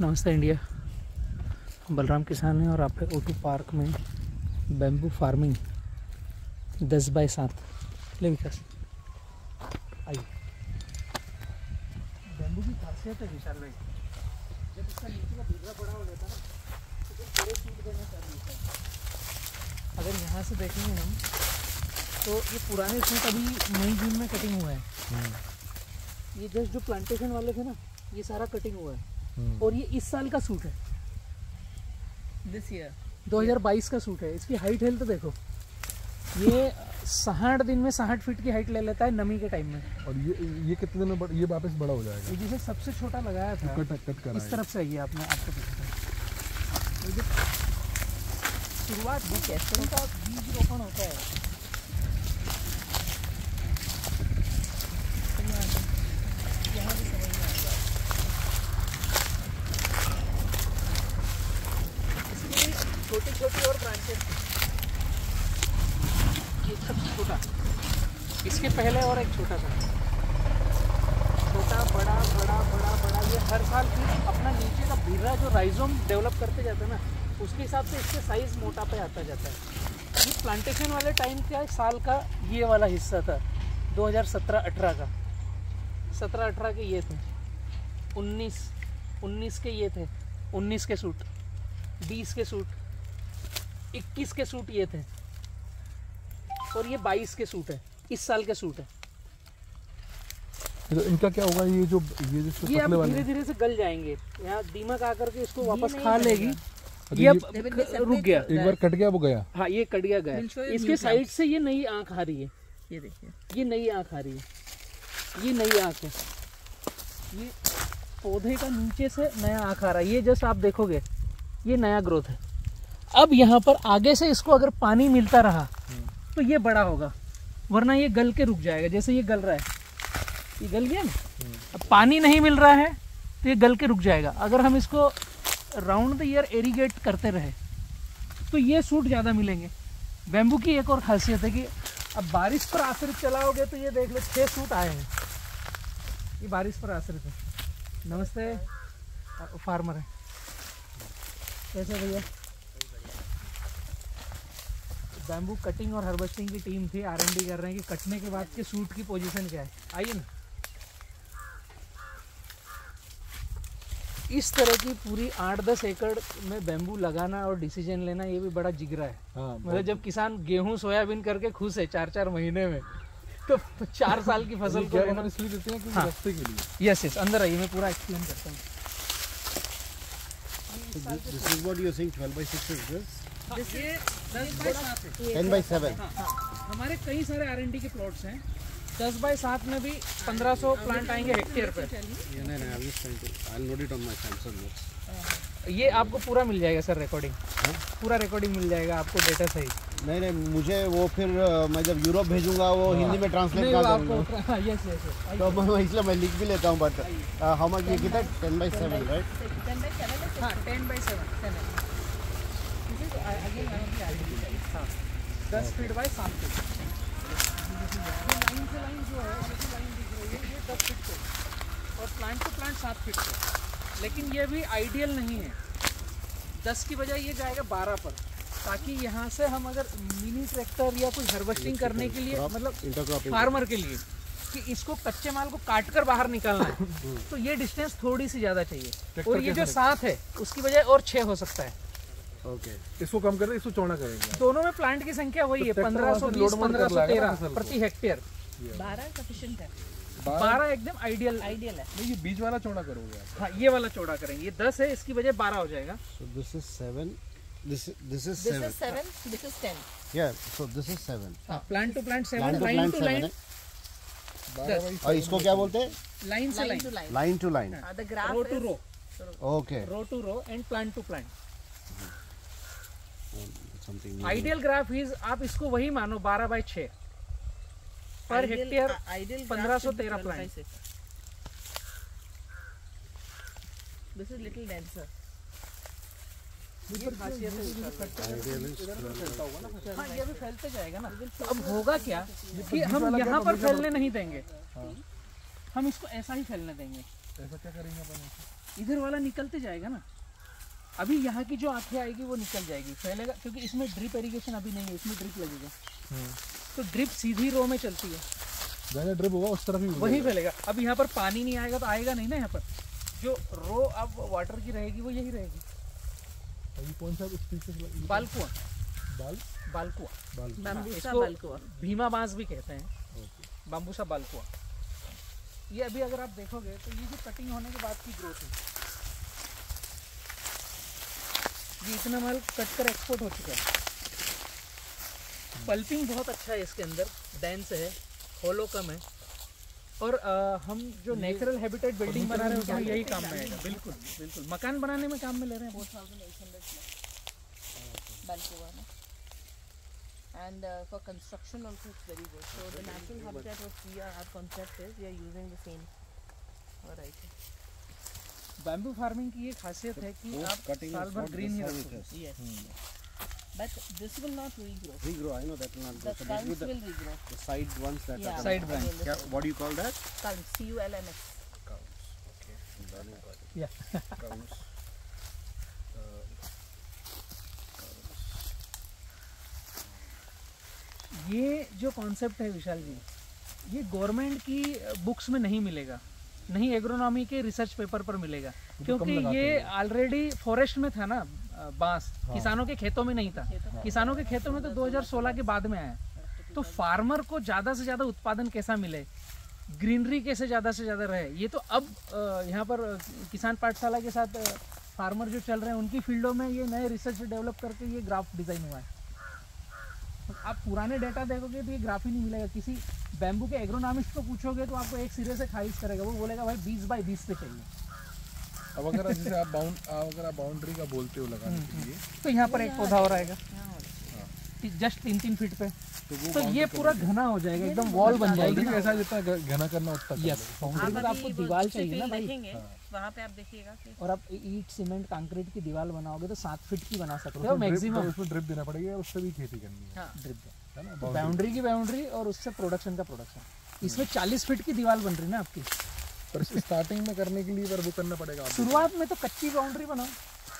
नमस्ते इंडिया, बलराम किसान है और आप है O2 पार्क में बैम्बू फार्मिंग 10x7। ले विकास आइए। बैम्बू की खासियत है विशाल भाई, जब इसका नीचे का बिगड़ा बड़ा हो जाता है ना तो फिर बड़े सूट देना चालू होता है। अगर यहाँ से देखेंगे हम तो ये पुराने सूट अभी मई जून में कटिंग हुआ है। ये जस्ट जो प्लांटेशन वाले थे ना, ये सारा कटिंग हुआ है और ये इस साल का सूट है, दिस ईयर 2022 का सूट है। इसकी हाइट हेल्थ देखो, ये 60 दिन में 60 फीट की हाइट ले लेता है नमी के टाइम में। और ये कितने दिन में ये वापस बड़ा हो जाएगा? ये जिसे सबसे छोटा लगाया था कट कर इस तरफ से आइए, आपने आपको दिखता है शुरुआत में कैसे का बीज रोपण होता है। यहाँ भी समझ में आएगा। इसकी छोटी छोटी और ब्रांचेस, ये सबसे छोटा, इसके पहले और एक छोटा था, छोटा बड़ा बड़ा बड़ा बड़ा। ये हर साल फिर अपना नीचे का भीरा जो राइजोम डेवलप करते जाता है ना, उसके हिसाब से इसके साइज मोटा पे आता जाता है। ये प्लांटेशन वाले टाइम का साल का ये वाला हिस्सा था 2017-18 का। 17-18 के ये थे, 19 के ये थे, 19 के सूट, 20 के सूट, 21 के सूट ये थे और ये 22 के सूट है, इस साल के सूट है। तो इनका क्या होगा? ये जो ये अब धीरे धीरे से गल जाएंगे, यहाँ दीमक आकर के इसको वापस खा लेगी। ये अब रुक गया, एक बार कट गया वो गया। हाँ ये कट गया। इसके साइड से ये नई आँख आ रही है, ये देखिए, ये नई आँख आ रही है, ये नई आँख है। ये पौधे का नीचे से नया आँख आ रहा है, ये जस्ट आप देखोगे ये नया ग्रोथ है। अब यहाँ पर आगे से इसको अगर पानी मिलता रहा तो ये बड़ा होगा, वरना ये गल के रुक जाएगा। जैसे ये गल रहा है, ये गल गया ना, अब पानी नहीं मिल रहा है तो ये गल के रुक जाएगा। अगर हम इसको राउंड द ईयर इरिगेट करते रहे तो ये सूट ज़्यादा मिलेंगे। बैम्बू की एक और खासियत है कि अब बारिश पर आश्रित चलाओगे तो ये देख लो 6 सूट आए हैं, ये बारिश पर आश्रित है। नमस्ते, फार्मर है, कैसे भैया? बैम्बू कटिंग और हार्वेस्टिंग की टीम थी, R&D कर रहे हैं कि कटने के बाद के सूट की पोजीशन क्या है। आइए ना, इस तरह की पूरी 8-10 एकड़ में बैम्बू लगाना और डिसीजन लेना, ये भी बड़ा जिगरा है। मतलब जब किसान गेहूं सोयाबीन करके खुश है 4-4 महीने में, तो 4 साल की फसल को इसलिए देते हैं कि रास्ते के लिए। यस अंदर आइए, मैं पूरा एक्सप्लेन करता हूँ। This is what you are saying, 12x6 is this? ये 10x7 है, 10x7. हमारे कई सारे R&D के प्लॉट्स हैं। 10x7 में भी 1500 प्लांट आएंगे हेक्टेयर पे। I'll note it on my Samsung notes. ये आपको पूरा मिल जाएगा सर, रिकॉर्डिंग पूरा रिकॉर्डिंग मिल जाएगा आपको, डेटा सही। नहीं मुझे वो फिर मैं जब यूरोप भेजूंगा वो हिंदी में ट्रांसलेट कर दूंगा। यस तो इसलिए मैं लिख भी लेता हूँ। बट हाउ मच ये कितना? 10x7 right? हाँ 10x7 again 10 feet by 7 feet. Line से लाइन जो है, लाइन दिख रही है, ये 10 फीट पे और प्लांट टू प्लांट 7 फीट पे। लेकिन ये भी आइडियल नहीं है, 10 की बजाय ये जाएगा 12 पर, ताकि यहाँ से हम अगर मिनी ट्रैक्टर या कुछ हार्वेस्टिंग करने के लिए, मतलब फार्मर के लिए कि इसको कच्चे माल को काट कर बाहर निकालना है तो ये डिस्टेंस थोड़ी सी ज़्यादा चाहिए। और ये जो 7 है उसकी बजाय और 6 हो सकता है। ओके, इसको कम कर, इसको चौड़ा करेंगे। दोनों में प्लांट की संख्या वही है, 1520-1513 प्रति हेक्टेयर। 12 सफिशिएंट है, 12 एकदम आइडियल है। नहीं, ये बीच वाला चौड़ा करोगे? हाँ ये वाला चौड़ा करेंगे, ये 10 है, इसकी बजाय 12 हो जाएगा। So this is 7. This is 7. This is 10. Yeah, so this is 7. हाँ plant to plant 7, Line to line plant to 7 line है। 10, और इसको क्या बोलते हैं? लाइन से Line to line, line. Line to line. The graph row to is row, okay, row to row and plant to plant. Something ideal graph is, आप इसको वही मानो 12/6 पर hectare, 1513 plant. This is little denser. ये खासियत है, हाँ ये भी फैलते जाएगा ना। तो अब होगा क्या कि हम यहाँ पर फैलने नहीं देंगे, हम इसको ऐसा ही फैलने देंगे। ऐसा क्या करेंगे अपन? इधर वाला निकलते जाएगा ना। अभी यहाँ की जो आंखें आएगी वो निकल जाएगी, फैलेगा, क्योंकि इसमें ड्रिप इरिगेशन अभी नहीं है, इसमें ड्रिप लगेगा। तो ड्रिप सीधी रो में चलती है, जैसे ड्रिप होगा उस तरफ ही वही फैलेगा। अब यहाँ पर पानी नहीं आएगा तो आएगा नहीं ना, यहाँ पर जो रो अब वाटर की रहेगी वो यही रहेगी। ये कौन सा स्पीशीज? बालकुआ, बाल बालकुआ, बाल Bambusa इसको balcoa. भीमा बांस भी कहते हैं, बाम्बूसा बालकुआ। ये अभी अगर आप देखोगे तो ये जो कटिंग होने के बाद की ग्रोथ है, ये इतना माल कट कर एक्सपोर्ट हो चुका है। पल्पिंग बहुत अच्छा है इसके अंदर, डेंस है, होलो कम है, और हम जो नेचुरल हैबिटेट बिल्डिंग बना रहे हैं उसमें यही काम में आएगा। बिल्कुल बिल्कुल, मकान बनाने में काम में ले रहे हैं। 4800 balcoa. No? And for construction also it's very good. So the natural habitat what we are, our concept is we are using the same variety. Bamboo farming की ये खासियत है कि आप साल भर ग्रीन ही रखोगे। Yes. But this will not regrow. Regrow, I know that will not The grow. So culms with will regrow. the side ones that Yeah. are Side again, branch. the yeah, what do you call that? culms, CULMS. Counts. Okay, I'm learning about it. Yeah. Counts. ये जो concept है विशाल जी, ये government की books में नहीं मिलेगा, नहीं agronomy के रिसर्च पेपर पर मिलेगा, क्योंकि ये ऑलरेडी फॉरेस्ट में था ना, बांस किसानों के खेतों में नहीं था। किसानों के खेतों में तो 2016 के बाद में आया। तो फार्मर को ज़्यादा से ज़्यादा उत्पादन कैसा मिले, ग्रीनरी कैसे ज़्यादा से ज़्यादा रहे, ये तो अब यहाँ पर किसान पाठशाला के साथ फार्मर जो चल रहे हैं उनकी फील्डों में ये नए रिसर्च डेवलप करके ये ग्राफ डिज़ाइन हुआ है। आप पुराने डेटा देखोगे तो ये ग्राफ ही नहीं मिलेगा। किसी बैम्बू के एग्रोनॉमिस्ट को पूछोगे तो आपको एक सिरे से खारिज करेगा, वो बोलेगा भाई 20 बाई 20 पे चाहिए। अब अगर जैसे आप बाउंड्री का बोलते हो लगाने के लिए, तो यहाँ पर एक पौधा और आएगा जस्ट 3-3 फीट पे, तो ये पूरा घना हो जाएगा, एकदम वॉल बन जाएगी। बाउंड्री ऐसा जितना घना करना उतना कर यस, बाउंड्री में तो आपको दीवार चाहिए ना भाई। वहाँ पे आप देखिएगा कि और आप ईंट सीमेंट कंक्रीट की दीवार बनाओगे तो 7 फीट की बना सकते हो लो। मैक्सिमम। उसमें ड्रिप देना पड़ेगा, उससे भी खेती करनी है। हाँ ड्रिप है ना? तो बाउंड्री की बाउंड्री और उससे प्रोडक्शन का प्रोडक्शन। इसमें 40 फीट की दीवार बन रही है ना आपकी। पर स्टार्टिंग में करने के लिए वो करना पड़ेगा आपको। शुरुआत में तो कच्ची बाउंड्री बनाओ,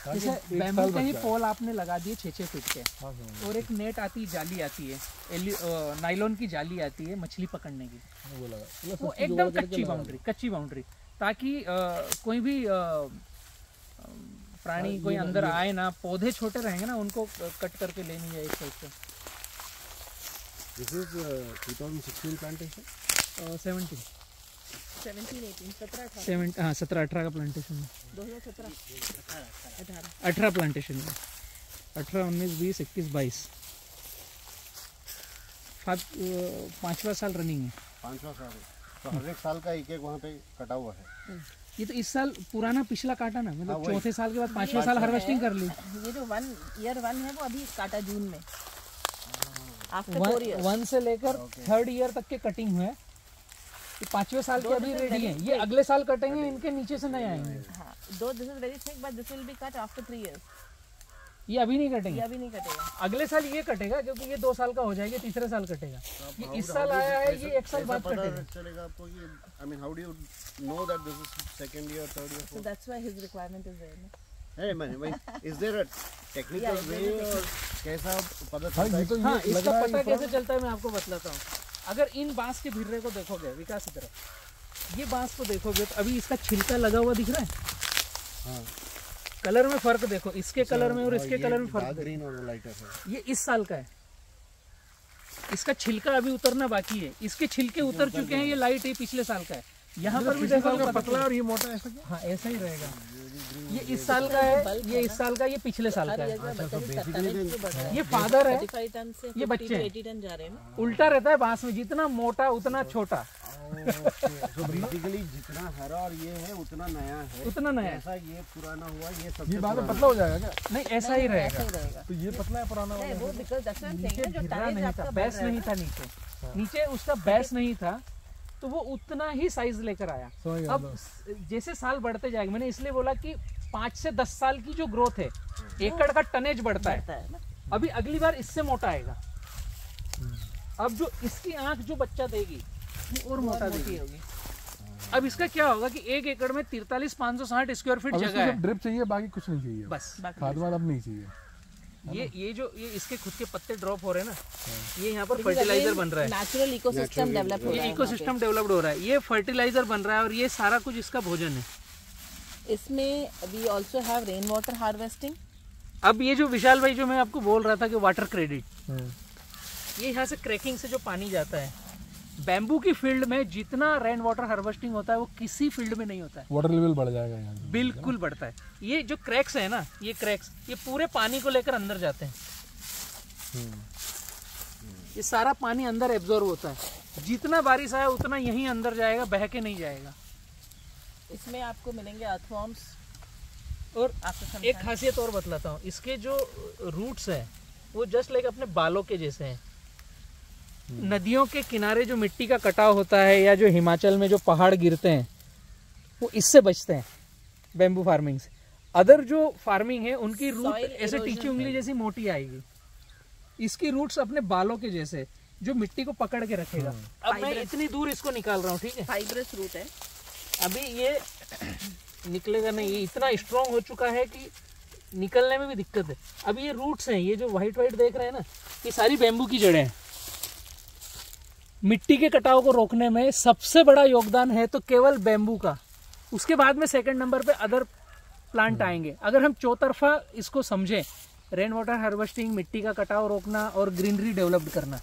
ताकि जैसे एक बैम्बू साल के ही बच जाए। पोल आपने लगा दिए 6-6 फीट के, हाँ, समझ और एक नेट आती है, जाली आती है, नाइलॉन की जाली आती है मछली पकड़ने की। गया, वो लगा। वो एकदम कच्ची बाउंड्री, कच्ची बाउंड्री, ताकि कोई भी प्राणी कोई अंदर आए ना, पौधे छोटे रहेंगे ना, उनको कट करके ले नहीं जाए इस साइड से। This is 2016 plantation. 17 17-18 का प्लांटेशन है। 2017 18 प्लांटेशन है, 18, 19, 20, 21, 22, 5वां साल रनिंग है। 5वां साल है। तो हर एक साल का एक वहाँ पे कटा हुआ है। ये तो इस साल पुराना पिछला काटा ना, मतलब वही। चौथे साल के बाद 5वें साल हार्वेस्टिंग कर ली। ये जो ईयर 1 है वो अभी काटा जून में, आफ्टर 4 years। 1 से लेकर 3rd ईयर तक के कटिंग हुए, 5वें साल के अभी रेडी हैं। ये अगले साल कटेंगे, इनके नीचे से नए आएंगे। हाँ, दो this is very thick but this will be cut after 3 years। ये अभी नहीं ये कटेंगे, अभी नहीं कटेगा। अगले साल ये कटेगा, क्योंकि ये 2 साल का हो जाएगा, तीसरे साल कटेगा। ये इस साल आया है, ये 1 साल बाद पता कटेगा। चलेगा आपको कि I mean how do you know that this is second year, third year, So fourth? that's why his requirement is there। No? Hey man, is there a technical way और कैसा पता हाँ, चलता ये है? तो हाँ, ये लग इसका रहा है पता ये कैसे चलता है मैं आपको बतलाता हूँ। अगर इन बांस के भिर्रे को देखोगे विकास की तरफ, ये बांस को देखोगे तो अभी इसका छिलका लगा हुआ दिख रहा है। हाँ। कलर में फर्क देखो, इसके कलर में और इसके कलर में फर्क देखो। ग्रीन और लाइटर है। ये इस साल का है, इसका छिलका अभी उतरना बाकी है, इसके छिलके उतर चुके हैं, ये लाइट है, पिछले साल का है। यहाँ पर भी देखो पतला और ये मोटा ऐसा क्या? हाँ ऐसा ही रहेगा। ये इस साल का है, ये इस साल का, ये पिछले साल का है। ये फादर है, 35 टन से ये 50 बच्चे to हैं। 80 टन जा रहे हैं ना। उल्टा रहता है बांस में, जितना मोटा उतना छोटा, तो बेसिकली जितना हरा और ये है उतना नया है। उतना नया है। ऐसा ये पुराना हुआ, ये सबसे ये बाद में पुराना। पतला हो जाएगा क्या? नहीं ऐसा ही रहेगा। ऐसा ही रहेगा। तो ये पतला है पुराना नहीं वाला? वो because that's what I am नीचे सेइंग, जो भिरा टाइज नहीं था, आपका बैस नहीं था नीचे, नीचे उसका बैस नहीं था, तो वो उतना ही साइज लेकर आया। समझ गया, अब जैसे साल बढ़ते जाएंगे, मैंने इसलिए बोला कि 5 से 10 साल की जो ग्रोथ है, एकड़ का टनेज बढ़ता है। ना। अभी अगली बार इससे मोटा आएगा। अब जो इसकी आंख जो बच्चा देगी वो और मोटा देगी। अब इसका क्या होगा कि 1 एकड़ में 43,560 स्क्वायर फीट अब जगह इसको है सिर्फ ड्रिप चाहिए, बाकी कुछ नहीं चाहिए। बस। खाद वाद अब नहीं चाहिए। ये जो ये इसके खुद के पत्ते ड्रॉप हो रहे हैं ना, ये यहाँ पर फर्टिलाइजर बन रहा है, नेचुरल इकोसिस्टम डेवलप हो रहा ये है। इकोसिस्टम डेवलप्ड हो रहा है, ये फर्टिलाइजर बन रहा है और ये सारा कुछ इसका भोजन है। इसमें we also have rain water harvesting. अब ये जो विशाल भाई जो मैं आपको बोल रहा था कि वाटर क्रेडिट, ये यहाँ से क्रैकिंग से जो पानी जाता है, बैम्बू की फील्ड में जितना रेन वाटर हार्वेस्टिंग होता है वो किसी फील्ड में नहीं होता है। वाटर लेवल बढ़ जाएगा यहाँ से। बिल्कुल बढ़ता है। ये जो क्रैक्स है ना, ये क्रैक्स ये पूरे पानी को लेकर अंदर जाते हैं। ये सारा पानी अंदर एब्जॉर्ब होता है, जितना बारिश आया उतना यहीं अंदर जाएगा, बह के नहीं जाएगा। इसमें आपको मिलेंगे अर्थवॉर्म्स। और एक खासियत और बतलाता हूँ, इसके जो रूट्स हैं वो जस्ट लाइक अपने बालों के जैसे हैं। नदियों के किनारे जो मिट्टी का कटाव होता है या जो हिमाचल में जो पहाड़ गिरते हैं वो इससे बचते हैं, बैम्बू फार्मिंग से। अदर जो फार्मिंग है उनकी रूट ऐसे टीची उंगली जैसी मोटी आएगी, इसकी रूट्स अपने बालों के जैसे जो मिट्टी को पकड़ के रखेगा। अब मैं इतनी दूर इसको निकाल रहा हूँ, ठीक है, फाइब्रस रूट है। अभी ये निकलेगा नहीं, ये इतना स्ट्रॉन्ग हो चुका है कि निकलने में भी दिक्कत है। अभी ये रूट्स हैं, ये जो व्हाइट व्हाइट देख रहे हैं ना, ये सारी बैम्बू की जड़ें हैं। मिट्टी के कटाव को रोकने में सबसे बड़ा योगदान है तो केवल बैम्बू का, उसके बाद में सेकंड नंबर पे अदर प्लांट आएंगे। अगर हम चौतरफा इसको समझें, रेन वाटर हार्वेस्टिंग, मिट्टी का कटाव रोकना और ग्रीनरी डेवलप्ड करना।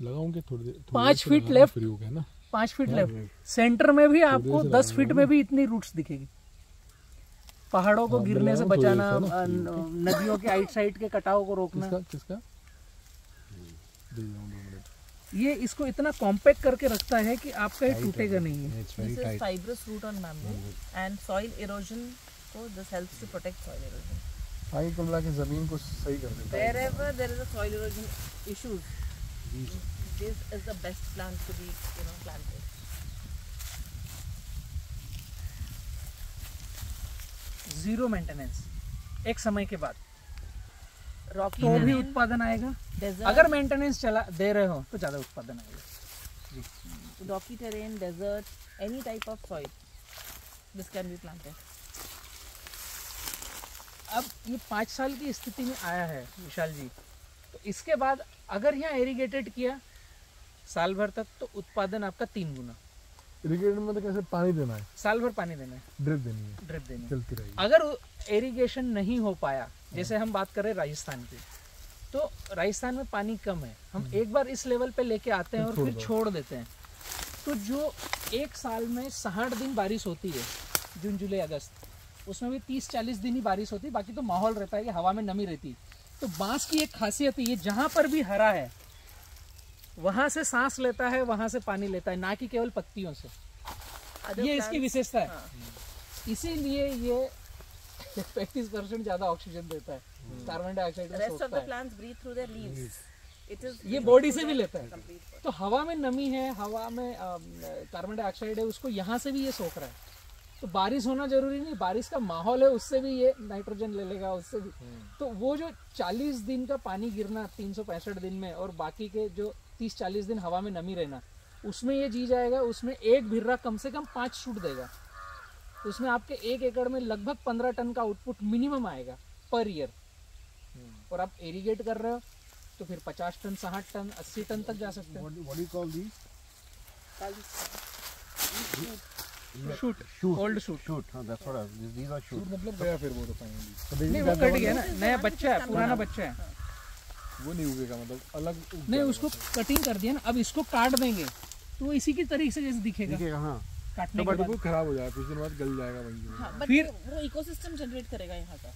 लगाऊंगे थोड़ी देर, 5 फीट लेफ्ट, फ्री हो गया ना, 5 फीट लेफ्ट, सेंटर में भी आपको 10 फीट में भी इतनी रूट्स दिखेगी। पहाड़ों को गिरने से बचाना, नदियों के आइट साइड के कटाव को रोकना। किसका ये इसको इतना कॉम्पैक्ट करके रखता है कि आपका ये टूटेगा नहीं है। This is fibrous root on bamboo and soil erosion को this helps to protect soil erosion. पानी को मिला के जमीन को सही कर देता है। Wherever there is a soil erosion issues, this is the best plant to be, planted. Zero maintenance, एक समय के बाद Rocky तो भी terrain, उत्पादन आएगा। desert, अगर मेंटेनेंस चला दे रहे हो तो ज्यादा उत्पादन आएगा। rocky terrain, desert, any type of soil, this can be planted. अब ये 5 साल की स्थिति में आया है विशाल जी, तो इसके बाद अगर यहाँ इरिगेटेड किया साल भर तक तो उत्पादन आपका 3 गुना। इरिगेशन में तो कैसे पानी देना है, साल भर पानी देना है, ड्रिप देनी है, ड्रिप देनी है। चलती रहेगी। अगर इरिगेशन नहीं हो पाया, जैसे हम बात करें राजस्थान की, तो राजस्थान में पानी कम है, हम एक बार इस लेवल पे लेके आते हैं और फिर छोड़ देते हैं, तो जो एक साल में 60 दिन बारिश होती है, जून जुलाई अगस्त, उसमें भी 30-40 दिन ही बारिश होती है, बाकी तो माहौल रहता है कि हवा में नमी रहती है। तो बांस की एक खासियत है, ये जहाँ पर भी हरा है वहाँ से सांस लेता है, वहाँ से पानी लेता है, ना कि केवल पत्तियों से। ये इसकी विशेषता है, इसीलिए ये 35% ज्यादा ऑक्सीजन देता है, carbon dioxide The rest of the plants breathe through their leaves. It is ये बॉडी से भी लेता है। तो हवा में नमी है, हवा में कार्बन डाइऑक्साइड है, उसको यहाँ से भी ये सोख रहा है। तो बारिश होना जरूरी नहीं, बारिश का माहौल है उससे भी ये नाइट्रोजन ले लेगा, उससे भी। तो वो जो 40 दिन का पानी गिरना 365 दिन में और बाकी के जो 30-40 दिन हवा में नमी रहना, उसमें ये जी जाएगा। उसमें एक भिर्रा कम से कम 5 शूट देगा, उसमें आपके 1 एकड़ में लगभग 15 टन का आउटपुट मिनिमम आएगा पर ईयर। और आप इरिगेट कर रहे हो तो फिर 50 टन, 60 टन, 80 टन तक जा सकते हैं। What do you call these? Shoot, old shoot. Shoot. That's what these are shoot. मतलब गया फिर वो तो फाइनली नहीं, वो कट गया ना, नया बच्चा है, पुराना बच्चा है, वो नहीं उगेगा, मतलब अलग उग नहीं, उसको कटिंग कर दिया ना। अब इसको काट देंगे तो वो इसी की तरीके से जैसे दिखेगा, ठीक है, हाँ। काटने तो के बट बाद। वो खराब हो जाएगा, कुछ दिन बाद गल जाएगा वहीं। हाँ, but फिर- वो इकोसिस्टम जनरेट करेगा यहाँ का।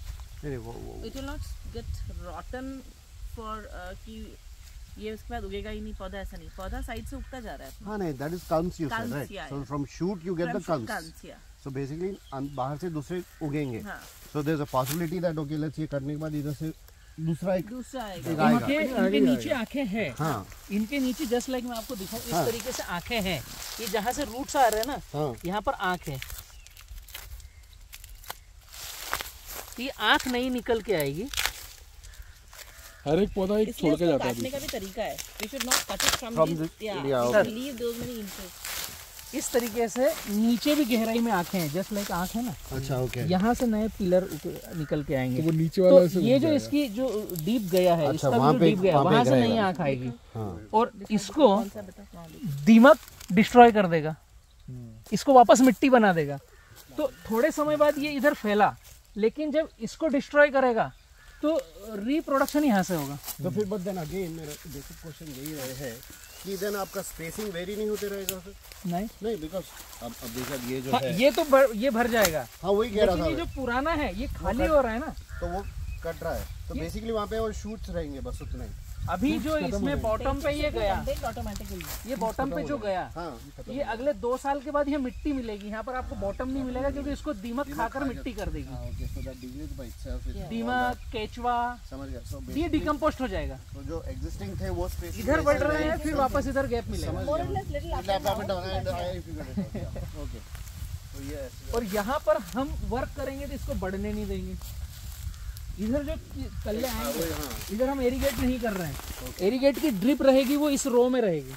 नहीं, वो It will not get rotten for कि ये उसके बाद उगेगा ही नहीं पौधा, ऐसा नहीं, पौधा साइड से उगता जा रहा है। हाँ नहीं, that is culms you said, Culms, right? yeah, So yeah. from shoot you get the From culms. yeah. So basically बाहर से दूसरे उगेंगे। हाँ, So there's a possibility that okay, let's ये करने के बाद इधर से दूसरा एक दूसरा आएगा। एक आएगा। इनके नीचे आंखें हैं, हाँ इनके नीचे जस्ट लाइक मैं आपको दिखाऊं, इस हाँ। तरीके से आंखें हैं। ये जहाँ से रूट्स आ रहे हैं ना, हाँ यहाँ पर आंख है, तो ये आंख नहीं निकल के आएगी। हर एक पौधा एक इसलिए छोड़ के उसको जाता है काटने का भी तरीका है। We should not cut it From from the- these, yeah, yeah, we okay. should leave those many inches. इस तरीके से नीचे भी गहराई में आंखें हैं, जस्ट लाइक आंख है ना, अच्छा ओके। यहाँ से नए पिलर निकल के आएंगे। तो वो नीचे वाला तो ऐसे ये उठ जो जाएगा। इसकी जो डीप गया है, अच्छा, इसका वहाँ जो पे- डीप गया वहाँ पे वहां से रहेगा। नई आंख आएगी हाँ और इसको दीमक डिस्ट्रॉय कर देगा, इसको वापस मिट्टी बना देगा। तो थोड़े समय बाद ये इधर फैला, लेकिन जब इसको डिस्ट्रॉय करेगा तो रिप्रोडक्शन यहाँ से होगा। तो फिर बट देन अगेन मेरा बेसिक क्वेश्चन यही रहे है कि देन आपका स्पेसिंग वेरी नहीं होते रहेगा फिर? नहीं नहीं, बिकॉज अब देखा ये जो हाँ, है, ये तो ये भर जाएगा, हाँ वही कह रहा लेकिन था ये मैं। जो पुराना है ये खाली हो रहा है ना। तो वो कट रहा है, तो बेसिकली वहाँ पे और शूट्स रहेंगे बस उतना ही। अभी जो इसमें बॉटम पे ये गया, ऑटोमेटिकली ये बॉटम पे जो गया, हाँ ये अगले 2 साल के बाद ये मिट्टी मिलेगी। यहाँ पर आपको बॉटम नहीं मिलेगा क्योंकि इसको दीमक खाकर मिट्टी कर देगी। Okay, so that degrades by itself. दीमक, केचवा, समझ गया। सो ये डिकम्पोस्ट हो जाएगा। तो जो एग्जिस्टिंग थे वो स्पेस इधर बढ़ रहे हैं, फिर वापस इधर गैप मिलेगा। ओके, तो ये और यहाँ पर हम वर्क करेंगे तो इसको बढ़ने नहीं देंगे। इधर जो कल्ले आएंगे, इधर हम एरीगेट नहीं कर रहे हैं। एरीगेट की ड्रिप रहेगी, वो इस रो में रहेगी।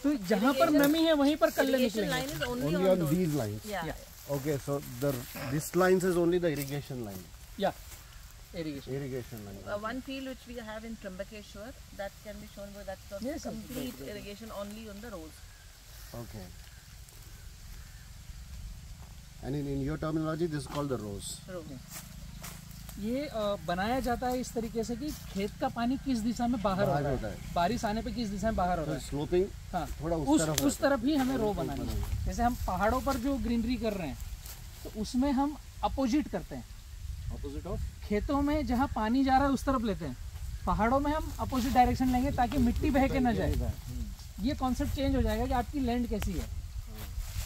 तो जहाँ पर नमी है वहीं पर कल्ले निकलेंगे। line is only only on on those. these lines. Yeah. Okay, so this lines is only the irrigation line. या irrigation. Irrigation line. One field which we have in Trambakeshwar that can be shown where that's got Yes, complete irrigation only on the roads. Okay. And in your terminology, this is called the rows. ये बनाया जाता है इस तरीके से कि खेत का पानी किस दिशा में बाहर बाहर होता होता है, है। बारिश आने पे किस दिशा में बाहर होता So है। sloping हाँ, थोड़ा उस तरफ ही हमें रो बनानी है। जैसे हम पहाड़ों पर जो ग्रीनरी कर रहे हैं तो उसमें हम अपोजिट करते हैं। opposite of खेतों में जहाँ पानी जा रहा है उस तरफ लेते हैं, पहाड़ों में हम अपोजिट डायरेक्शन लेंगे ताकि मिट्टी बह के न जाए। ये कॉन्सेप्ट चेंज हो जाएगा कि आपकी लैंड कैसी है।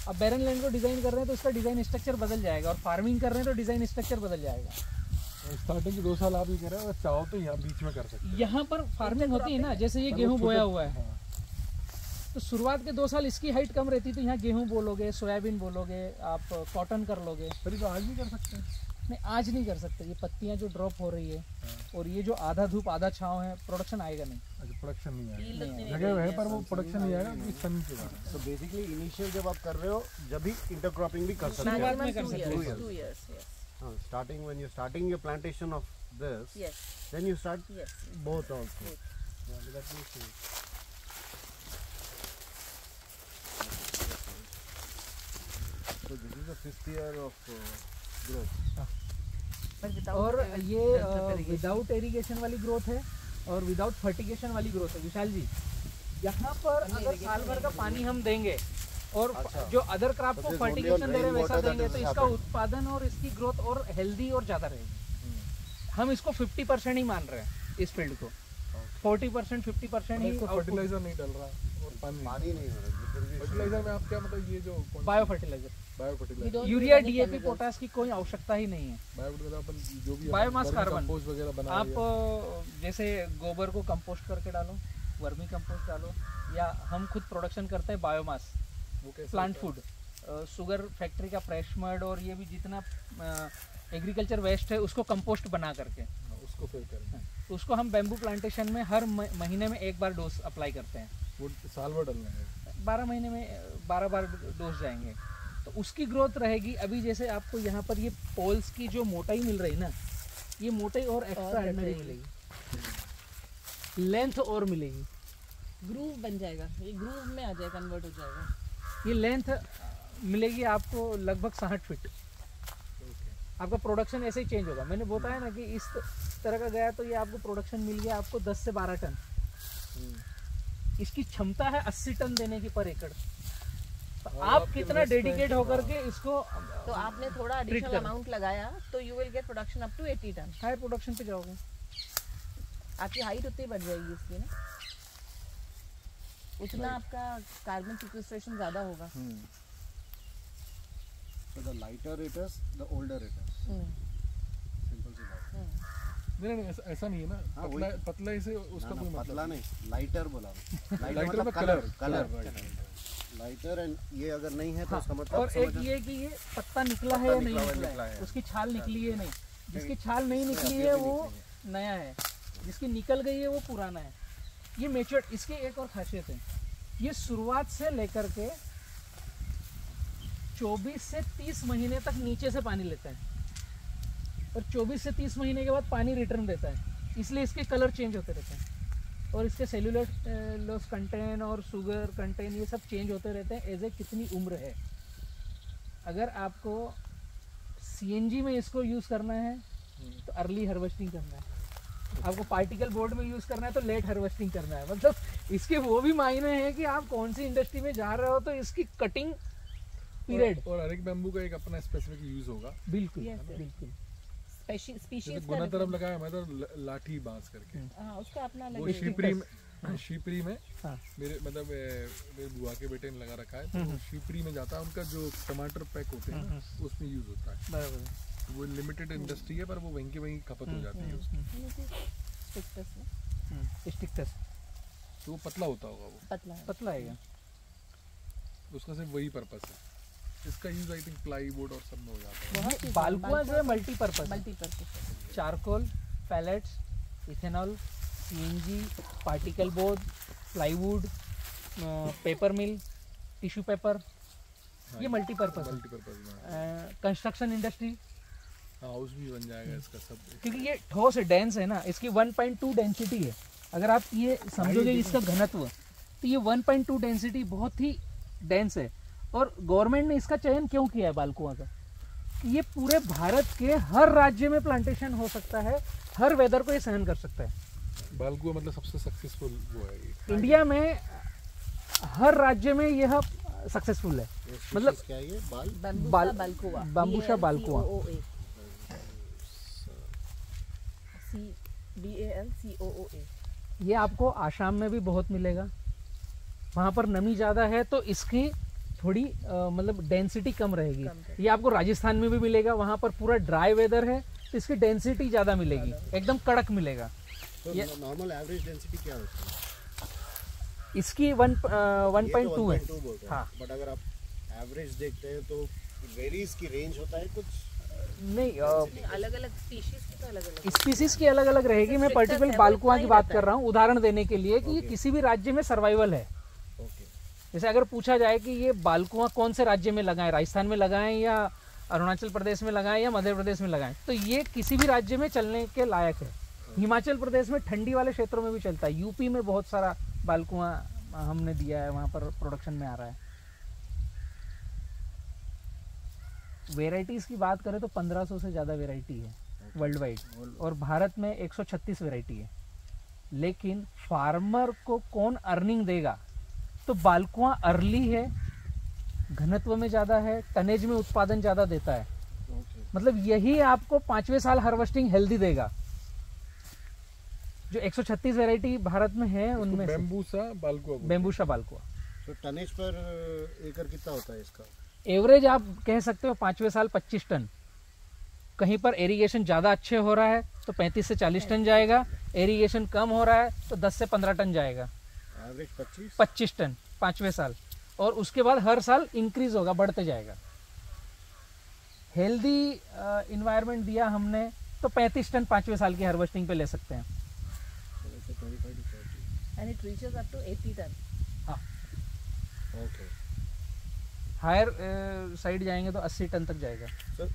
अब बैरन लैंड को डिजाइन कर रहे हैं तो उसका डिजाइन स्ट्रक्चर बदल जाएगा, और फार्मिंग कर रहे हैं तो डिजाइन स्ट्रक्चर बदल जाएगा। स्टार्टिंग के 2 साल आप ही कह रहे हो, अगर चाहो तो यहाँ बीच में कर सकते हो। यहाँ पर फार्मिंग होती है ना, जैसे ये गेहूं बोया हुआ है तो शुरुआत के 2 साल इसकी हाइट कम रहती है, तो यहाँ गेहूं बोलोगे, सोयाबीन बोलोगे, आप कॉटन कर लोगे। फिर तो आज भी कर सकते हैं। नहीं, आज नहीं कर सकते। ये पत्तियां जो ड्रॉप हो रही है और ये जो आधा धूप आधा छांव है, प्रोडक्शन आएगा नहीं। अच्छा, प्रोडक्शन नहीं आएगा, नहीं जगह है पर वो प्रोडक्शन नहीं आएगा क्योंकि सन के कारण। so basically initial जब आप कर रहे हो जब भी intercropping भी कर सकते हो। शुरुआत में कर Two सकते years. हैं। 2 years. Yes. Starting when you're starting your plantation of this, Yes. then you start Yes. both also. Both. Yeah, that makes sense. So this is the 5th year of growth. But without और ये irrigation. Without irrigation वाली growth है और without fertigation वाली growth है। विशाल जी, यहाँ पर अगर साल भर का पानी हम देंगे और जो अदर क्रॉप को तो this फर्टिगेशन only on दे रहे हैं वैसा rainwater that देंगे this तो is इसका happening. उत्पादन और इसकी ग्रोथ और हेल्दी और ज़्यादा रहेगी। हम इसको 50% ही मान रहे हैं इस फील्ड को, 40% 50% ही इसको फर्टिलाइजर नहीं डल रहा और पानी पानी नहीं हो रहा फर्टिलाइजर में आप क्या मतलब ये जो bio fertiliser, bio We fertiliser don't urea use any DAP chemicals. Potash की कोई आवश्यकता ही नहीं है। बायो फर्टिलाइजर अपन जो भी बायोमास कार्बन। कंपोस्ट वगैरह बना आप जैसे गोबर को कंपोस्ट करके डालो, वर्मी कंपोस्ट डालो, या हम खुद प्रोडक्शन करते हैं बायोमास, वो कैसे प्लांट फूड, शुगर फैक्ट्री का फ्रेश मड और ये भी जितना एग्रीकल्चर वेस्ट है उसको कंपोस्ट बना करके, उसको फिर करें तो उसको हम बैम्बू प्लांटेशन में हर महीने में 1 बार डोज अप्लाई करते हैं। वो साल भर डलना है 12 महीने में 12 बार डोज जाएंगे तो उसकी ग्रोथ रहेगी। अभी जैसे आपको यहाँ पर ये पोल्स की जो मोटाई मिल रही ना, ये मोटाई और एक्स्ट्रा मिलेगी, लेंथ और मिलेगी। ग्रूव बन जाएगा, ये ग्रूव में आ जाएगा, कन्वर्ट हो जाएगा। ये लेंथ मिलेगी आपको लगभग 60 फीट। आपका प्रोडक्शन ऐसे ही चेंज होगा। मैंने बताया ना कि इस तरह का गया तो ये आपको प्रोडक्शन मिल गया आपको 10 से 12 टन। इसकी क्षमता है 80 टन देने की पर एकड़। तो आप कितना डेडिकेट होकर के इसको तो आपने थोड़ा एडिशनल करना। अमाउंट लगाया तो you will get production up to 80 tonne. High production पे जाओगे। आपकी हाइट उतनी बढ़ जाएगी इसकी ना, उतना आपका कार्बन सिक्वेस्ट्रेशन ज्यादा होगा। So the lighter it is, the older it is. Simple सी बात। नहीं ऐसा नहीं है ना, हाँ, पतला वही। पतला से उसका ना, कोई पतला मतलब नहीं, लाइटर बोला मैं। लाइटर मतलब में कलर कलर लाइटर एंड ये अगर नहीं है तो हाँ, उसका मतलब और एक समझ ये कि ये पत्ता निकला है या नहीं निकला है, उसकी छाल निकली है नहीं। जिसकी छाल नहीं निकली है वो नया है, जिसकी निकल गई है वो पुराना है। ये मेच्योर। इसकी एक और खासियत है, ये शुरुआत से लेकर के 24 से 30 महीने तक नीचे से पानी लेता है और 24 से 30 महीने के बाद पानी रिटर्न देता है, इसलिए इसके कलर चेंज होते रहते हैं और इसके सेल्यूलोज कंटेंट और शुगर कंटेंट ये सब चेंज होते रहते हैं एज ए कितनी उम्र है। अगर आपको सीएनजी में इसको यूज़ करना है तो अर्ली हार्वेस्टिंग करना है, आपको पार्टिकल बोर्ड में यूज़ करना है तो लेट हार्वेस्टिंग करना है। मतलब इसके वो भी मायने हैं कि आप कौन सी इंडस्ट्री में जा रहे हो तो इसकी कटिंग पीरियड और हर एक बैम्बू का एक अपना स्पेसिफिक यूज होगा। बिल्कुल Yes, yes. बिल्कुल। स्पीशीज गुना तरफ लगाया मैं तो लाठी बांस करके, हाँ उसका अपना वो अलग शिवपुरी में हाँ। मेरे मतलब मेरे बुआ के बेटे ने लगा रखा है, तो शिवपुरी में जाता है, उनका जो टमाटर पैक होते हैं ना उसमें यूज होता है। बराबर है। वो लिमिटेड इंडस्ट्री है पर वो वहीं के वहीं खपत हो जाती है उसकी, स्टिक्टस तो वो पतला होता होगा, वो पतला है। पतला है क्या? उसका सिर्फ वही पर्पस है। इसका use I think ply board और सब में हो जाता है। बहुत चीज़ है। बालकुआ जो है multipurpose, multipurpose charcoal, pellets, ethanol, CNG, particle board, plywood, paper mill, tissue paper, ये मल्टीपर्पज है। मल्टीपर्पज में कंस्ट्रक्शन इंडस्ट्री, हाउस भी बन जाएगा इसका सब। क्योंकि ये ठोस है, डेंस है ना, इसकी 1.2 डेंसिटी है। अगर आप ये समझोगे इसका घनत्व तो ये 1.2 डेंसिटी बहुत ही डेंस है। और गवर्नमेंट ने इसका चयन क्यों किया है बालकुआ का? ये पूरे भारत के हर राज्य में प्लांटेशन हो सकता है, हर वेदर को ये सहन कर सकता है। बालकुआ मतलब सबसे सक्सेसफुल वो है ये। इंडिया में हर राज्य में यह सक्सेसफुल है। मतलब क्या है ये बाल बालकुआ, बाम्बूसा बालकुआ। BALCOOA। ये आपको आसाम में भी बहुत मिलेगा, वहाँ पर नमी ज़्यादा है तो इसकी थोड़ी मतलब डेंसिटी कम रहेगी। ये आपको राजस्थान में भी मिलेगा, वहाँ पर पूरा ड्राई वेदर है तो इसकी डेंसिटी ज़्यादा मिलेगी, एकदम कड़क मिलेगा। तो नॉर्मल एवरेज डेंसिटी क्या होती है? इसकी 1.2 है। हाँ। बट अगर आप एवरेज देखते हैं तो वेरीज की रेंज होता है कुछ नहीं, अलग अलग स्पीशीज की तो अलग अलग स्पीसीज की अलग अलग रहेगी। मैं पर्टिकुलर बालकुआ की बात कर रहा हूँ उदाहरण देने के लिए कि ये किसी भी राज्य में सर्वाइवल है। जैसे अगर पूछा जाए कि ये बालकुआ कौन से राज्य में लगाएं, राजस्थान में लगाएं या अरुणाचल प्रदेश में लगाएं या मध्य प्रदेश में लगाएं, तो ये किसी भी राज्य में चलने के लायक है। हिमाचल प्रदेश में ठंडी वाले क्षेत्रों में भी चलता है, यूपी में बहुत सारा बालकुआ हमने दिया है, वहाँ पर प्रोडक्शन में आ रहा है। वेराइटीज़ की बात करें तो 1500 से ज़्यादा वेराइटी है वर्ल्ड वाइड, और भारत में 136 वेराइटी है। लेकिन फार्मर को कौन अर्निंग देगा? तो बालकुआ अर्ली है, घनत्व में ज़्यादा है, टनेज में उत्पादन ज़्यादा देता है। मतलब यही आपको 5वें साल हार्वेस्टिंग हेल्दी देगा। जो 136 वेराइटी भारत में है उनमें से बैम्बूसा बालकुआ बैम्बूसा बालकुआ। तो टनेज पर एकड़ कितना होता है इसका? एवरेज आप कह सकते हो 5वें साल 25 टन। कहीं पर एरीगेशन ज़्यादा अच्छे हो रहा है तो 35 से 40 टन जाएगा, एरीगेशन कम हो रहा है तो 10 से 15 टन जाएगा। एवरेज 25 टन 5वें साल, और उसके बाद हर साल इंक्रीज होगा, बढ़ते जाएगा। हेल्दी इन्वायरमेंट दिया हमने तो 35 टन 5वें साल की हार्वेस्टिंग पे ले सकते हैं। and it reaches up to 80 ton. हाँ, ओके। हायर साइड जाएंगे तो 80 टन तक जाएगा। So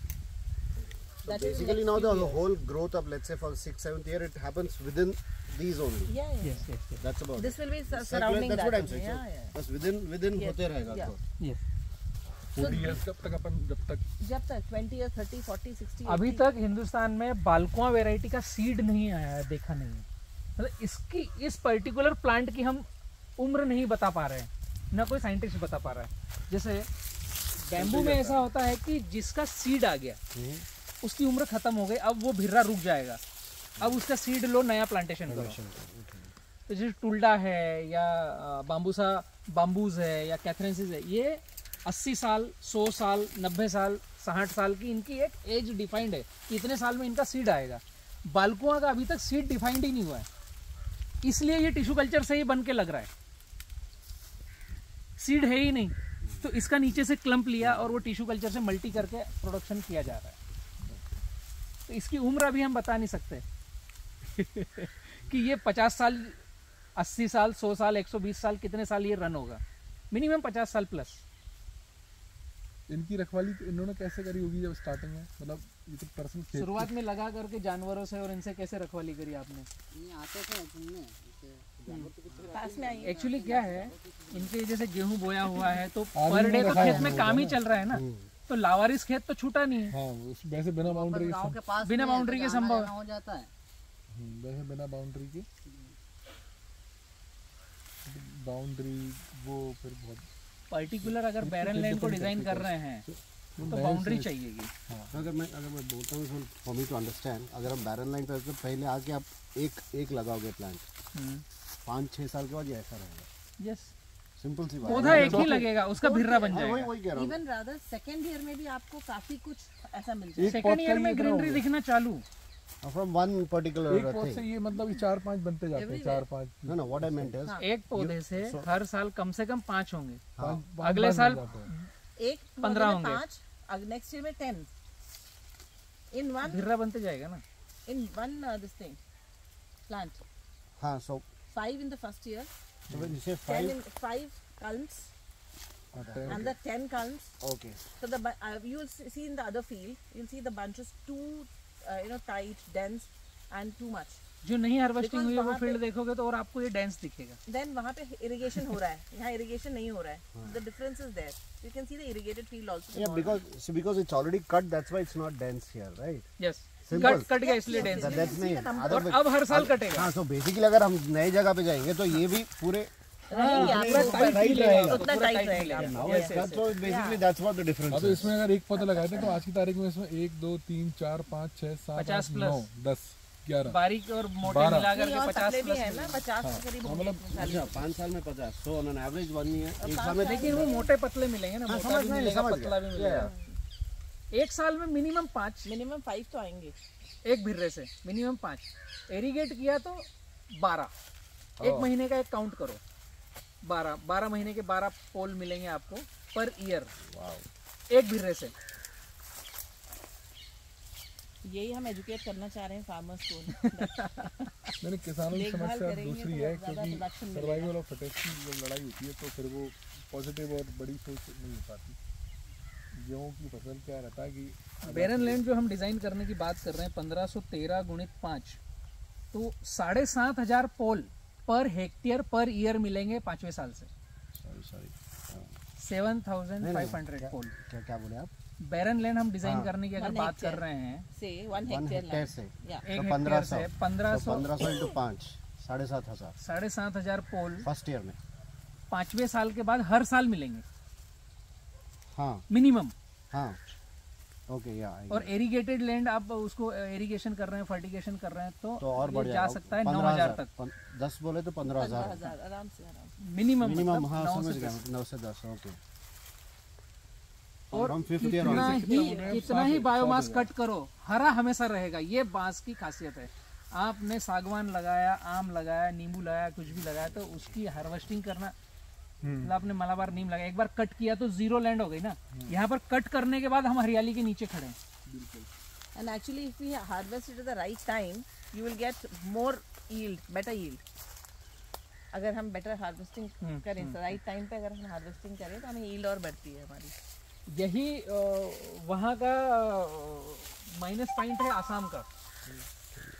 That is basically next now the few years. whole growth of let's say for 6th 7th year it happens within these only. Yeah, yeah. Yes yes yes That's about This will be it. surrounding That's that. what I'm only. saying. Yeah, So, yeah. बस within Yes, होते रहेगा yeah. growth. Yes. 40 years कब तक अपन जब तक जब तक 20 years, 30, 40, 60. अभी 80. तक हिंदुस्तान में बालकुआ वैरायटी का सीड नहीं आया है, देखा नहीं है। मतलब इसकी इस पर्टिकुलर प्लांट की हम उम्र नहीं बता पा रहे हैं, ना कोई साइंटिस्ट बता पा रहा है। जैसे बैम्बू में ऐसा होता है कि जिसका सीड आ गया उसकी उम्र खत्म हो गई, अब वो भिर्रा रुक जाएगा, अब उसका सीड लो, नया प्लांटेशन करो। तो जैसे टुल्डा है या बाम्बूसा बाम्बूज है या कैथरेंसिस है, ये 80 साल 100 साल 90 साल 60 साल की इनकी एक एज डिफाइंड है कि इतने साल में इनका सीड आएगा। बालकुआ का अभी तक सीड डिफाइंड ही नहीं हुआ है, इसलिए ये टिश्यू कल्चर से ही बन के लग रहा है, सीड है ही नहीं। तो इसका नीचे से क्लम्प लिया और वो टिश्यू कल्चर से मल्टी करके प्रोडक्शन किया जा रहा है। तो इसकी उम्र अभी हम बता नहीं सकते कि ये 50 साल 80 साल 100 साल 120 साल कितने साल ये रन होगा। मिनिमम 50 साल प्लस। इनकी रखवाली तो इन्होंने कैसे करी होगी जब स्टार्टिंग में, मतलब ये तो पर्सन खेत शुरुआत में लगा करके जानवरों से, और इनसे कैसे रखवाली करी आपने? पास में आइए। एक्चुअली क्या है, इनके जैसे गेहूं बोया हुआ है तो पर डे तो खेत में काम ही चल रहा है ना, तो लावारिस खेत तो छूटा नहीं है। हाँ वैसे बिना बाउंड्री गांव के पास बिना में है, बाउंड्री तो के जाना संभव जाना हो जाता है। वैसे बिना बाउंड्री के बाउंड्री वो फिर बहुत पर्टिकुलर अगर बैरन लैंड को डिजाइन कर रहे हैं तो बाउंड्री चाहिएगी। अगर मैं बोलता हूँ फॉर मी टू अंडरस्टैंड, अगर हम बैरन लाइन पे तो पहले आके आप एक लगाओगे प्लांट, 5-6 साल के बाद ये ऐसा रहेगा। यस, सिंपल सी बात पौधा एक ही लगेगा, उसका भिर्रा बन है। जाएगा। वही कह रहा हूँ। इवन रादर सेकेंड ईयर में भी आपको काफी कुछ ऐसा मिल जाए। सेकेंड ईयर में ग्रीनरी दिखना चालू। फ्रॉम वन पर्टिकुलर एक पॉट से ये मतलब ये 4-5 बनते जाते हैं, 4-5 no no what I meant is एक पौधे से हर साल कम से कम 5 होंगे, 5 अगले साल एक 15 होंगे। 5, नेक्स्ट ईयर में 10 इन वन भिर्रा बनते जाएगा ना। This thing plant. हाँ, सो 5 in the first year, when you से 5 culms, and the 10 culms. Okay, So you will see in the other field, you'll see the bunches too, tight, dense, and too much. जो नहीं harvesting Because हुई है वो वहाँ field देखोगे तो और आपको ये डेंस दिखेगा। Then वहाँ पे irrigation हो रहा है, यहाँ irrigation नहीं हो रहा है. The difference is there. You can see the irrigated field also. yeah, because it's already cut, that's why it's not dense here, right? Yes, Simple. Cut गया इसलिए डेंस। That's नहीं है। और अब हर साल कटेगा। हाँ, so basically अगर हम नए जगह पे जाएंगे तो ये भी पूरे रहेंगे आपको पूरा ऊपर, tight रहेगा, उतना पूरा tight tight रहेगा। मिलेगा। now Yes, it's yes, cut, so basically that's what the difference अब is. इसमें अगर एक पौधा लगाए थे तो आज की तारीख में इसमें 1 2 3 4 5 6 7 8 50 9 10 11 बारीक और मोटे 12 मिला नहीं, करके और 50 पतले भी प्लस है ना, 50 के करीब होंगे इसमें सारे। अच्छा, 5 साल में 50, so on an average 1 year, एक साल में लेकिन वो मोटे पतले मिलेंगे ना, हाँ, मोटा समझ भी गए, मिलेगा, समझ पतला भी गए। मिलेगा। एक साल में मिनिमम 5, मिनिमम 5 तो आएंगे। एक भिर्रे से मिनिमम 5। एरीगेट किया तो 12, एक महीने का एक काउंट करो, 12 महीने के 12 पोल मिलेंगे आपको पर ईयर एक भिर्रे से। यही हम एजुकेट करना चाह रहे हैं फार्मर्स को। मैंने किसानों की देखभाल समस्या करेंगे दूसरी तो है, ज़्यादा क्योंकि production मिलेगा। सर्वाइवल ऑफ फिटेस्ट की जब लड़ाई होती है तो फिर वो पॉजिटिव और बड़ी सोच नहीं हो पाती। गेहूँ की फसल क्या रहता है कि बैरन लैंड जो हम डिजाइन करने की बात कर रहे हैं 1513 गुणित 5, तो 7,500 पोल पर हेक्टेयर पर ईयर मिलेंगे 5वें साल से। सॉरी 7,500 पोल। क्या बोले आप? बैरन लैंड हम डिजाइन हाँ। करने की अगर 1 बात कर hectare। रहे हैं, से 1 1 हेक्टेयर हेक्टेयर से Yeah. एक तो हेक्टेयर से 1500 1500 into 5 7,500 7,500 पोल फर्स्ट ईयर में। 5वें साल के बाद हर साल मिलेंगे हाँ मिनिमम। हाँ, ओके या और एरीगेटेड लैंड आप उसको एरीगेशन कर रहे हैं, फर्टिगेशन कर रहे हैं तो और ये बढ़ जा जाएगा। सकता है 9,000 तक 10 बोले तो 15,000 15,000 आराम से। मिनिमम। मिनिमम। हाँ, 9 समझ से गया, 10। 9 से 10 ओके। और हम 5th ईयर कितना ही बायोमास कट करो, हरा हमेशा रहेगा। ये बांस की खासियत है। आपने सागवान लगाया, आम लगाया, नींबू लगाया, कुछ भी लगाया तो उसकी हार्वेस्टिंग करना, मतलब आपने मलाबार नीम लगाया, एक बार कट किया तो जीरो लैंड हो गई ना। यहाँ पर कट करने के बाद हम हरियाली के नीचे खड़े हैं। And actually, if we harvest it at the right time, you will get more yield, better yield. अगर हम better harvesting करें, right time पे अगर हम harvesting करें तो हमें yield और बढ़ती है हमारी। यही वहाँ का माइनस पॉइंट है आसाम का।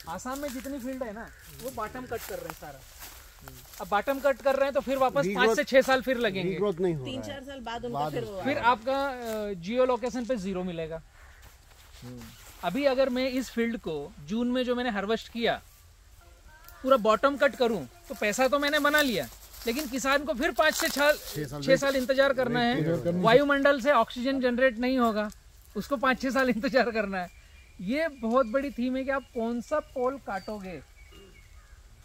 आसाम में जितनी फील्ड है ना वो बॉटम कट कर रहे हैं सारा। अब बॉटम कट कर रहे हैं तो फिर वापस 5 से 6 साल फिर लगेंगे। ग्रोथ नहीं हो रहा 3-4 साल बाद उनका फिर वो फिर आपका जियो लोकेशन पे 0 मिलेगा। अभी अगर मैं इस फील्ड को जून में जो मैंने हार्वेस्ट किया पूरा बॉटम कट करूं तो पैसा तो मैंने बना लिया, लेकिन किसान को फिर 5 से 6 साल इंतजार करना है। वायुमंडल से ऑक्सीजन जनरेट नहीं होगा, उसको 5-6 साल इंतजार करना है। ये बहुत बड़ी थीम है कि आप कौन सा पोल काटोगे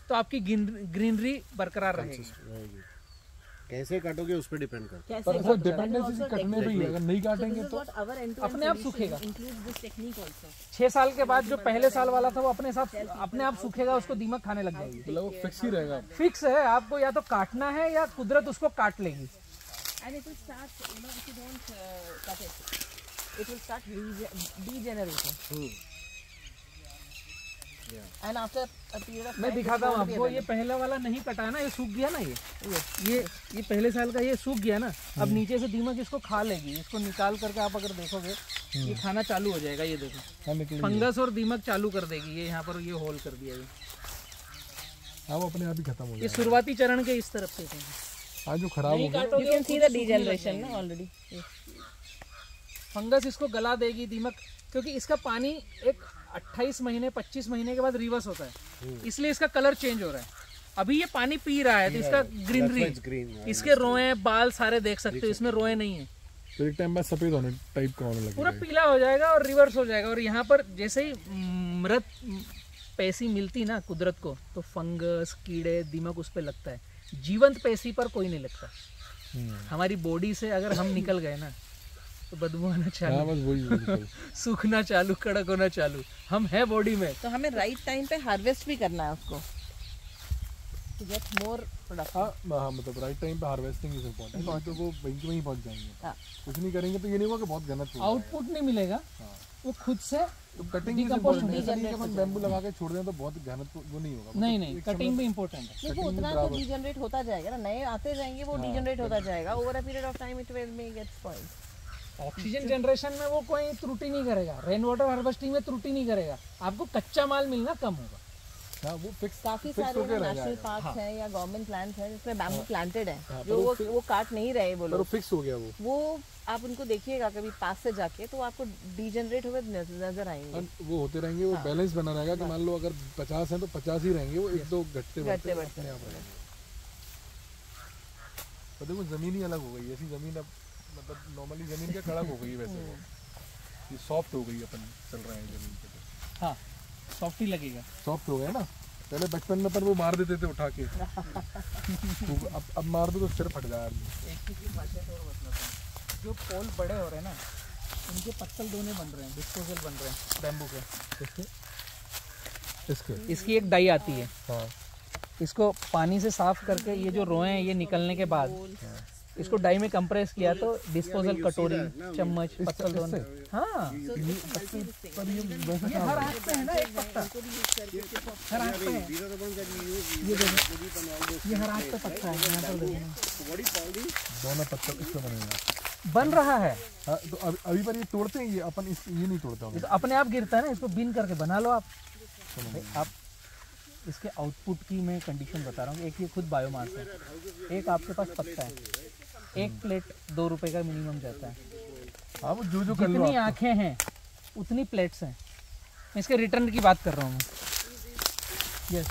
तो आपकी ग्रीनरी बरकरार रहेगी। कैसे काटोगे उस पर डिपेंड करता है। पर सर डिपेंडेंसी कटने पे ही है, अगर नहीं काटेंगे तो अपने आप सूखेगा। 6 6 साल के बाद जो पहले साल वाला था वो अपने आप सूखेगा, उसको दीमक खाने लग जाएगी। मतलब वो फिक्स ही रहेगा। फिक्स है, आपको या तो काटना है या कुदरत उसको काट लेगी। And it will start, if you don't cut it, it will start degenerating. And after a period of मैं time, दिखाता it हूँ won't be आपको। ये available. पहला वाला नहीं कटा है ना, ये सूख गया ना, ये पहले साल का ये सूख गया ना। अब नीचे से दीमक इसको खा लेगी। इसको निकाल करके आप अगर देखोगे ये खाना चालू हो जाएगा। ये देखो फंगस और दीमक चालू कर देगी। ये यहाँ पर ये होल कर दिया। हाँ वो अपने आप ही खत्म हो ये जाएगा। शुरुआती चरण के इस तरफ से थे। हाँ जो खराब हो गया You can see the degeneration ना already. फंगस इसको गला देगी दीमक, क्योंकि इसका पानी एक 28 महीने 25 महीने के बाद रिवर्स होता है, इसलिए इसका कलर चेंज हो रहा है। अभी ये पानी पी रहा है तो इसका ग्रीनरी, इसके रोए बाल सारे देख सकते हो, इसमें रोए नहीं है। तो एक टाइम बाद सफेद होने टाइप का होने पूरा लगेगा। पीला हो जाएगा और रिवर्स हो जाएगा। और यहाँ पर जैसे ही मृत पेशी मिलती ना कुदरत को, तो फंगस कीड़े दीमक उस पर लगता है। जीवंत पेशी पर कोई नहीं लगता। हमारी बॉडी से अगर हम निकल गए ना तो बदबू आना हाँ चालू, बस वही सूखना चालू, कड़क होना चालू। हम है बॉडी में। तो हमें राइट टाइम पे हार्वेस्ट भी करना है उसको, to get more production. हाँ मतलब राइट टाइम पे हार्वेस्टिंग इज इम्पोर्टेंट। तो वो वहीं के वहीं पहुंच जाएंगे। हाँ। कुछ नहीं करेंगे तो ये नहीं होगा कि बहुत गलत होगा। आउटपुट नहीं मिलेगा, वो खुद से तो कटिंग इज Decompose इम्पोर्टेंट। होगा। ऐसा नहीं कि अपन बैम्बू लगा के छोड़ दें तो बहुत घनत्व वो नहीं होगा। नहीं नहीं, कटिंग भी इम्पोर्टेंट है। देखो उतना तो डिजनरेट होता जाएगा ना, नए आते जाएंगे वो डिजनरेट होता जाएगा। Over a period of time it will may gate spoiled. Oxygen generation में वो कोई त्रुटि नहीं करेगा, रेन वाटर हार्वेस्टिंग में त्रुटि नहीं करेगा। आपको कच्चा माल मिलना कम होगा। हाँ वो फिक्स काफी fix सारे होके रह नेशनल जाएगा। पार्क हैं या गवर्नमेंट प्लांट्स हैं जिसमें बैम्बू प्लांटेड है, जो वो काट नहीं रहे वो पर वो लोग। फिक्स हो गया वो आप उनको देखिएगा कभी पास से जाके तो आपको डिजनरेट हुए नजर आएंगे। वो होते रहेंगे। वो बैलेंस बना रहेगा कि मान लो अगर 50 हैं तो 50 ही रहेंगे। वो एक दो घटते बढ़ते बढ़ते। अपने आप रहेंगे। तो देखो जमीन ही अलग हो गई। ऐसी जमीन अब मतलब नॉर्मली जमीन क्या कड़क हो गई है वैसे। ये सॉफ्ट हो गई। अपन चल रहे हैं जमीन पे तो हाँ, सॉफ्ट ही लगेगा। सॉफ्ट हो गया ना। पहले बचपन में अपन वो मार देते थे उठा के। तो अब मार दो तो सिर फट जाए आदमी। एक चीज की खासियत और बताता हूँ, जो पोल बड़े हो रहे हैं ना, इनके पत्तल दोने बन रहे हैं, डिस्पोजल बन रहे हैं बैम्बू के। इसके इसकी एक डाई आती है, हाँ इसको पानी से साफ करके ये जो रोए हैं ये निकलने के बाद इसको डाई में कंप्रेस किया तो डिस्पोजल कटोरी, चम्मच, पत्तल दोने। हाँ, ये हर आँख पे है ना एक पत्ता, हर आँख पे है। ये देखो, ये हर आँख पे पत्ता है। यहाँ पर देखो, दोनों पत्थर इससे बनेगा। बन रहा है। हाँ तो अभी पर ये तोड़ते हैं। ये अपन ये नहीं तोड़ता ये तो अपने आप गिरता है ना, इसको बिन करके बना लो आप। आप इसके आउटपुट की मैं कंडीशन बता रहा हूँ। एक ये खुद बायोमास है, एक आपके पास पत्ता है, एक प्लेट 2 रुपए का मिनिमम जाता है। हाँ वो जो कर लो जितनी आप। आंखें हैं उतनी प्लेट्स हैं। मैं इसके रिटर्न की बात कर रहा हूँ। यस,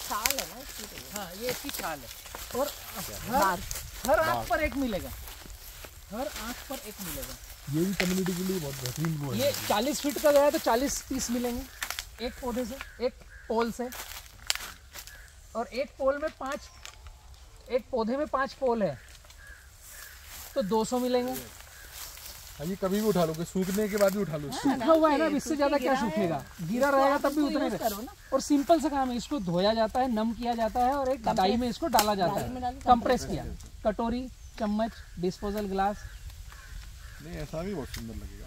छाल है ना इसकी। हाँ ये इसकी छाल है। और हर आंख पर एक मिलेगा, हर आंख पर एक मिलेगा। ये भी कम्युनिटी के लिए बहुत बेहतरीन वो है। ये 40 फीट का गया तो 40 पीस मिलेंगे एक पौधे से, एक पोल से। और एक पोल में 5, एक पौधे में 5 पोल है तो 200 मिलेंगे। हाँ ये कभी भी उठा लोगे, सूखने के बाद भी उठा लो। सूखा हुआ है ना, अब इससे ज्यादा क्या सूखेगा? गिरा रहेगा तब भी उतना ही करो ना। और सिंपल सा काम है, इसको धोया जाता है, नम किया जाता है और एक डाई में इसको डाला जाता है, कंप्रेस किया। कटोरी, चम्मच, डिस्पोजल ग्लास। नहीं ऐसा भी बहुत सुंदर लगेगा।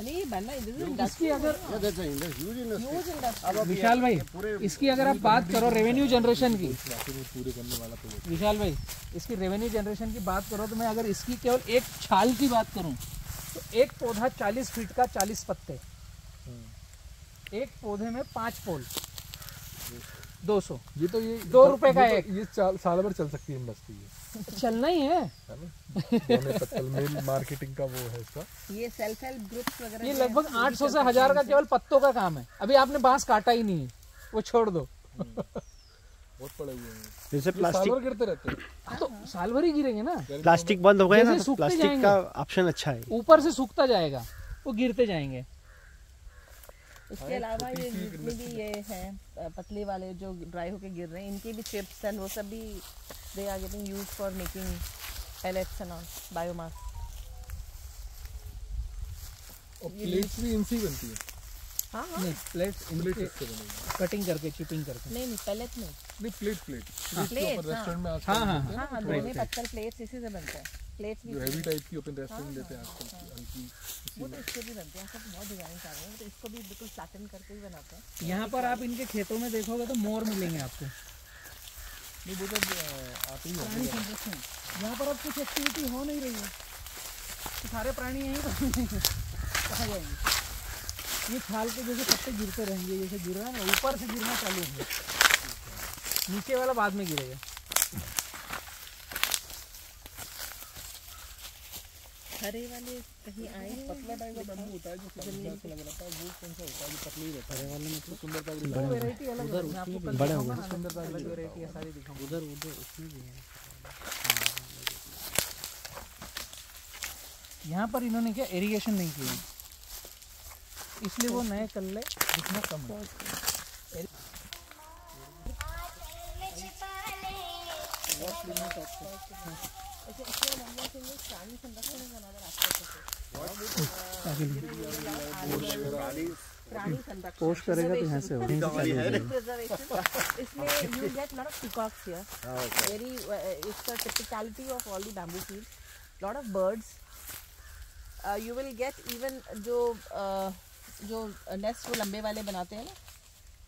नहीं बनना इसकी अगर ह्यूज इंडस्ट्री। विशाल भाई, इसकी अगर आप बात करो रेवेन्यू जनरेशन की, पूरे करने वाला तो विशाल भाई इसकी रेवेन्यू जनरेशन की बात करो तो मैं अगर इसकी केवल एक छाल की बात करूं तो एक पौधा 40 फीट का, 40 पत्ते, एक पौधे में 5 पोल, 200। ये तो ये 2 रुपए का ये एक। तो ये साल भर चल सकती है इंडस्ट्री। चलना ही है। है ना। दोनों पत्तल मेल मार्केटिंग का वो है इसका। ये सेल्फ हेल्प ग्रुप्स वगैरह ये लगभग 800 से 1000 का केवल पत्तों का काम है। अभी आपने बांस काटा ही नहीं है, वो छोड़ दो। बहुत पड़े हुए हैं। जैसे साल प्लास्टिक भर गिरते रहते हैं। तो साल भर ही गिरेंगे ना। प्लास्टिक बंद हो गया ना, जैसे तो सूखते प्लास्टिक जाएंगे। का ऑप्शन अच्छा है। ऊपर से सूखता जाएगा, वो गिरते जाएंगे। इसके अलावा ये जितने भी ये हैं पतले वाले जो ड्राई होके गिर रहे हैं, इनके भी चिप्स एंड वो सब भी they are getting used for making pellets and all biomass. और प्लेट्स भी इनसे ही बनती है। हाँ हाँ नहीं, प्लेट्स प्लेट इससे बनेगी। कटिंग करके, चिपिंग करके। नहीं पेलेट में नहीं प्लेट प्लेट्स, हाँ। रेस्टोरेंट में हाँ आजकल हाँ हाँ हाँ दोने पत्थर प्लेट्स इसी से बनते हैं। प्लेट्स भी जो हैवी टाइप की ओपन रेस्टोरेंट देते हैं आजकल की हल्की वो तो इसके भी बनते हैं, आजकल तो बहुत डिजाइन आ रहे हैं, तो इसको भी बिल्कुल फ्लैटन करके ही बनाते हैं। यहाँ पर आप इनके खेतों में देखोगे तो मोर मिलेंगे आपको। नहीं वो तो आते ही प्राणी संरक्षण, यहाँ पर अब कुछ एक्टिविटी हो नहीं रही है तो सारे प्राणी यहीं पर कहाँ जाएंगे। ये छाल के जैसे पत्ते गिरते रहेंगे, जैसे गिर रहा है ना, ऊपर से गिरना चालू होंगे, नीचे वाला बाद में गिरेगा। हरे वाले कहीं आए हैं? पतला टाइप का बैम्बू होता है जो जमीन से लग रहा है, वो कौन सा होता है जो पतला ही रहता है? हरे वाले मतलब सुंदरता की वो वैरायटी अलग है, मैं आपको कल बड़े दिखाऊंगा होंगे। ना, सुंदरता अलग वैरायटी है, सारी दिखाऊंगा। उधर उधर उसमें भी है। यहाँ पर इन्होंने क्या इरिगेशन नहीं किया, इसलिए वो नए कल्ले दिखना कम है। प्राणी संरक्षण पोस्ट करेगा तो यहाँ से हो, इसमें you get lot of peacocks here. Very it's a typicality of all the bamboo fields. Lot of birds. You will get even जो नेस्ट वो लंबे वाले बनाते हैं ना,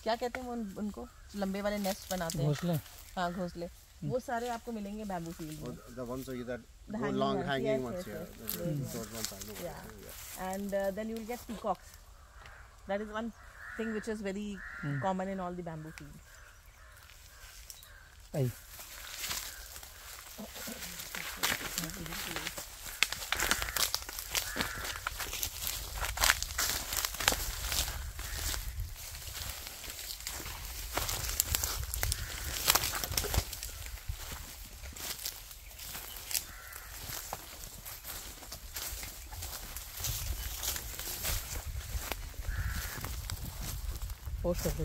क्या कहते हैं वो उनको लंबे वाले नेस्ट बनाते हैं, घोंसले। हाँ घोंसले, वो सारे आपको मिलेंगे बैम्बू फील्ड में। The ones that The go hanging long ones, hanging yes, ones, yes, yeah. yes. Those ones I know. Yeah. And then you will get peacocks. That is one thing which is very common in all the bamboo fields. I post कर दो।